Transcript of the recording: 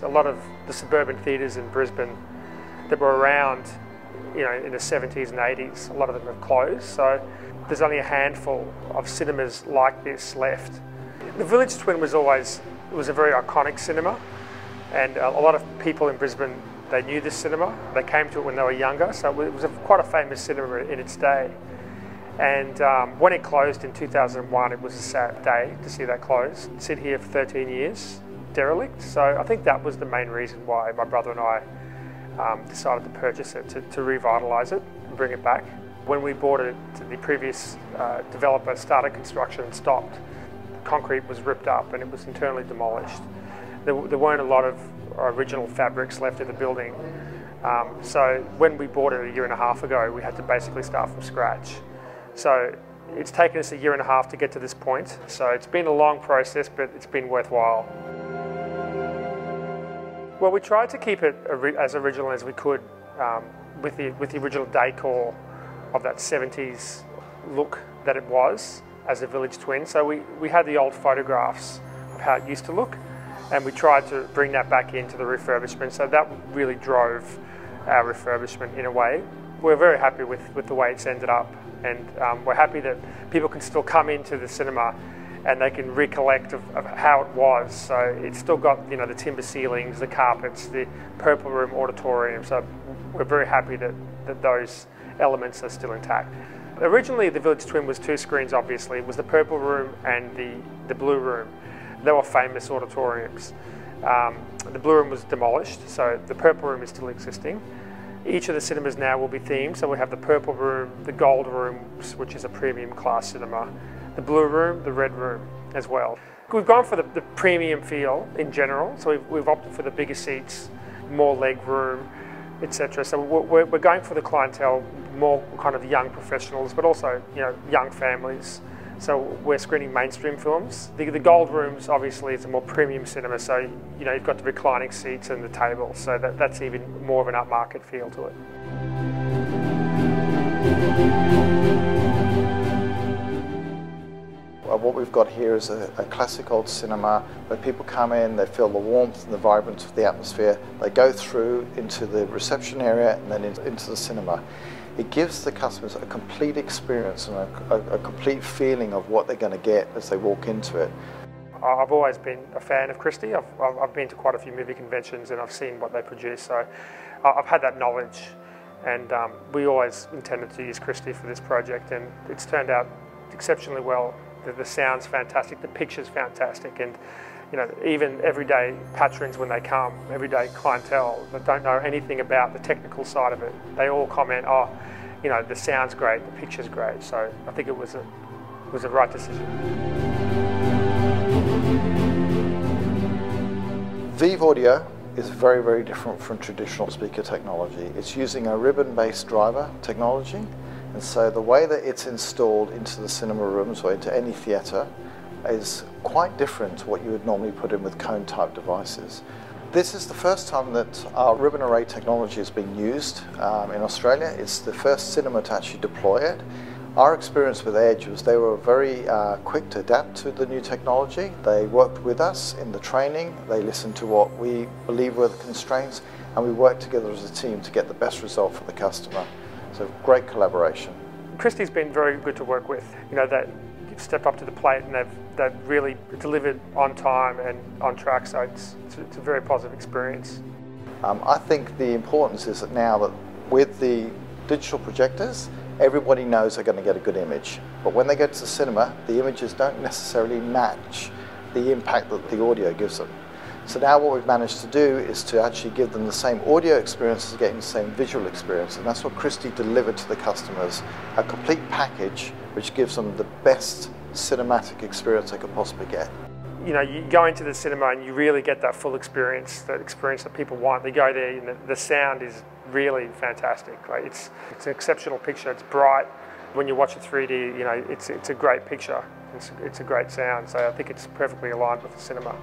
A lot of the suburban theatres in Brisbane that were around, in the 70s and 80s, a lot of them have closed. So there's only a handful of cinemas like this left. The Village Twin was a very iconic cinema, and a lot of people in Brisbane, they knew this cinema. They came to it when they were younger, so it was quite a famous cinema in its day. And when it closed in 2001, it was a sad day to see that close. Sit here for 13 years, derelict. So I think that was the main reason why my brother and I decided to purchase it, to revitalise it and bring it back. When we bought it, the previous developer started construction and stopped. The concrete was ripped up and it was internally demolished. There weren't a lot of original fabrics left in the building. So when we bought it a year and a half ago, we had to basically start from scratch. So it's taken us a year and a half to get to this point. So it's been a long process, but it's been worthwhile. Well, we tried to keep it as original as we could with the original decor of that 70s look that it was as a Village Twin. So we had the old photographs of how it used to look, and we tried to bring that back into the refurbishment. So that really drove our refurbishment in a way. We're very happy with the way it's ended up, and we're happy that people can still come into the cinema and they can recollect of how it was. So it's still got the timber ceilings, the carpets, the purple room auditorium. So we're very happy that those elements are still intact. Originally the Village Twin was two screens, obviously. It was the purple room and the blue room. They were famous auditoriums. The blue room was demolished, so the purple room is still existing. Each of the cinemas now will be themed, so we have the purple room, the gold room, which is a premium class cinema, the blue room, the red room as well. We've gone for the premium feel in general, so we've opted for the bigger seats, more leg room, etc. So we're going for the clientele, more kind of young professionals, but also young families. So we're screening mainstream films. The gold rooms obviously is a more premium cinema, so you've got the reclining seats and the tables, so that's even more of an upmarket feel to it. What we've got here is a classic old cinema where people come in, they feel the warmth and the vibrance of the atmosphere. They go through into the reception area and then into the cinema. It gives the customers a complete experience and a complete feeling of what they're going to get as they walk into it. I've always been a fan of Christie. I've been to quite a few movie conventions and I've seen what they produce, so I've had that knowledge, and we always intended to use Christie for this project, and it's turned out exceptionally well. The sound's fantastic, the picture's fantastic, and even everyday patrons when they come, everyday clientele that don't know anything about the technical side of it, they all comment, oh, the sound's great, the picture's great. So I think it was a right decision. Vive audio is very, very different from traditional speaker technology. It's using a ribbon-based driver technology. And so the way that it's installed into the cinema rooms or into any theatre is quite different to what you would normally put in with cone-type devices. This is the first time that our ribbon array technology is being used in Australia. It's the first cinema to actually deploy it. Our experience with Edge was they were very quick to adapt to the new technology. They worked with us in the training, they listened to what we believe were the constraints, and we worked together as a team to get the best result for the customer. So great collaboration. Christie's been very good to work with. They step up to the plate and they've really delivered on time and on track, so it's a very positive experience. I think the importance is that now that with the digital projectors, everybody knows they're going to get a good image. But when they go to the cinema, the images don't necessarily match the impact that the audio gives them. So now what we've managed to do is to actually give them the same audio experience as getting the same visual experience, and that's what Christie delivered to the customers, a complete package which gives them the best cinematic experience they could possibly get. You go into the cinema and you really get that full experience, that experience that people want. They go there and the sound is really fantastic. It's an exceptional picture, it's bright. When you watch it 3D, it's a great picture, it's a great sound, so I think it's perfectly aligned with the cinema.